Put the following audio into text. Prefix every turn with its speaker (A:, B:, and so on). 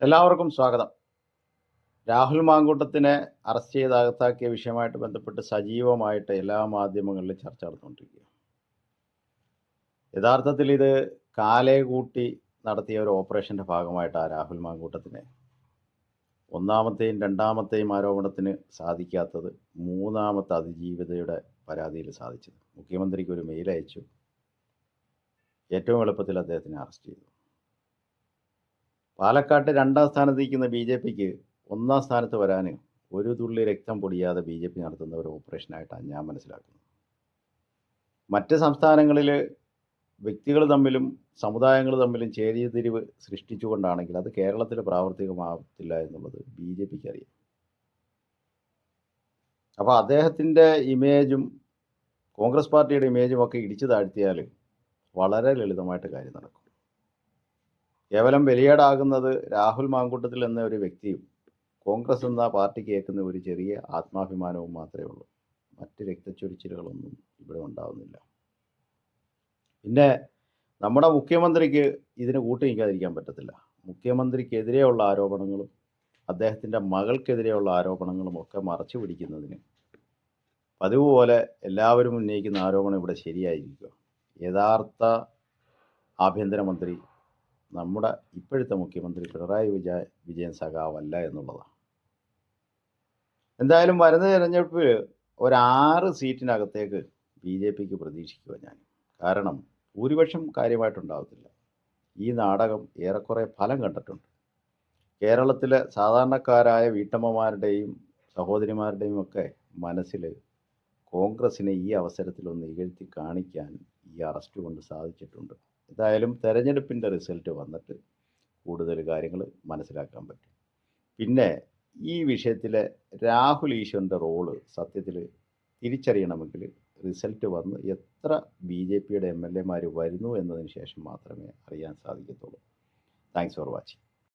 A: എല്ലാവർക്കും സ്വാഗതം. രാഹുൽ മാങ്കൂട്ടത്തിനെ അറസ്റ്റ് ചെയ്ത് അകത്താക്കിയ വിഷയമായിട്ട് ബന്ധപ്പെട്ട് സജീവമായിട്ട് എല്ലാ മാധ്യമങ്ങളിലും ചർച്ച നടന്നുകൊണ്ടിരിക്കുക. യഥാർത്ഥത്തിൽ ഇത് കാലേകൂട്ടി നടത്തിയ ഒരു ഓപ്പറേഷൻ്റെ ഭാഗമായിട്ടാണ് രാഹുൽ മാങ്കൂട്ടത്തിനെ ഒന്നാമത്തെയും രണ്ടാമത്തെയും ആരോപണത്തിന് സാധിക്കാത്തത് മൂന്നാമത്തെ അതിജീവിതയുടെ പരാതിയിൽ സാധിച്ചത്. മുഖ്യമന്ത്രിക്ക് ഒരു മെയിൽ അയച്ചു, ഏറ്റവും എളുപ്പത്തിൽ അദ്ദേഹത്തിനെ അറസ്റ്റ് ചെയ്തു. പാലക്കാട്ട് രണ്ടാം സ്ഥാനത്ത് നിൽക്കുന്ന BJPക്ക് ഒന്നാം സ്ഥാനത്ത് വരാൻ ഒരു തുള്ളി രക്തം പൊടിയാതെ BJP നടത്തുന്ന ഒരു ഓപ്പറേഷനായിട്ടാണ് ഞാൻ മനസ്സിലാക്കുന്നത്. മറ്റ് സംസ്ഥാനങ്ങളിൽ വ്യക്തികൾ തമ്മിലും സമുദായങ്ങൾ തമ്മിലും ചേരിതിരിവ് സൃഷ്ടിച്ചുകൊണ്ടാണെങ്കിൽ അത് കേരളത്തിൽ പ്രാവർത്തികമാകത്തില്ല എന്നുള്ളത് BJPക്ക് അറിയാം. അപ്പോൾ അദ്ദേഹത്തിൻ്റെ ഇമേജും കോൺഗ്രസ് പാർട്ടിയുടെ ഇമേജും ഒക്കെ ഇടിച്ചു താഴ്ത്തിയാൽ വളരെ ലളിതമായിട്ട് കാര്യം നടക്കും. കേവലം ബലിയാടാകുന്നത് രാഹുൽ മാങ്കൂട്ടത്തിൽ എന്ന ഒരു വ്യക്തിയും കോൺഗ്രസ് എന്ന പാർട്ടി കേൾക്കുന്ന ഒരു ചെറിയ ആത്മാഭിമാനവും മാത്രമേ ഉള്ളൂ. മറ്റ് രക്തച്ചൊരിച്ചിലുകളൊന്നും ഇവിടെ ഉണ്ടാവുന്നില്ല. പിന്നെ നമ്മുടെ മുഖ്യമന്ത്രിക്ക് ഇതിന് കൂട്ടു നിൽക്കാതിരിക്കാൻ പറ്റത്തില്ല. മുഖ്യമന്ത്രിക്കെതിരെയുള്ള ആരോപണങ്ങളും അദ്ദേഹത്തിൻ്റെ മകൾക്കെതിരെയുള്ള ആരോപണങ്ങളും ഒക്കെ മറച്ചു പിടിക്കുന്നതിന് പതിവ് പോലെ എല്ലാവരും ഉന്നയിക്കുന്ന ആരോപണം ഇവിടെ ശരിയായിരിക്കുക. യഥാർത്ഥ ആഭ്യന്തരമന്ത്രി നമ്മുടെ ഇപ്പോഴത്തെ മുഖ്യമന്ത്രി പിണറായി വിജയൻ സഖാവല്ല എന്നുള്ളതാണ്. എന്തായാലും വരുന്ന തെരഞ്ഞെടുപ്പിൽ ഒരു 6 സീറ്റിനകത്തേക്ക് BJPക്ക് പ്രതീക്ഷിക്കുക ഞാൻ. കാരണം ഭൂരിപക്ഷം കാര്യമായിട്ടുണ്ടാകത്തില്ല. ഈ നാടകം ഏറെക്കുറെ ഫലം കണ്ടിട്ടുണ്ട്. കേരളത്തിലെ സാധാരണക്കാരായ വീട്ടമ്മമാരുടെയും സഹോദരിമാരുടെയും ഒക്കെ മനസ്സിൽ കോൺഗ്രസിനെ ഈ അവസരത്തിലൊന്ന് ഇകഴ്ത്തി കാണിക്കാൻ ഈ അറസ്റ്റ് കൊണ്ട് സാധിച്ചിട്ടുണ്ട്. എന്തായാലും തെരഞ്ഞെടുപ്പിൻ്റെ റിസൾട്ട് വന്നിട്ട് കൂടുതൽ കാര്യങ്ങൾ മനസ്സിലാക്കാൻ പറ്റും. പിന്നെ ഈ വിഷയത്തിലെ രാഹുൽ ഈശ്വറിൻ്റെ റോള് സത്യത്തിൽ തിരിച്ചറിയണമെങ്കിൽ റിസൾട്ട് വന്ന് എത്ര BJPയുടെ MLA മാർ വരുന്നു എന്നതിന് ശേഷം മാത്രമേ അറിയാൻ സാധിക്കത്തുള്ളൂ. Thanks for watching.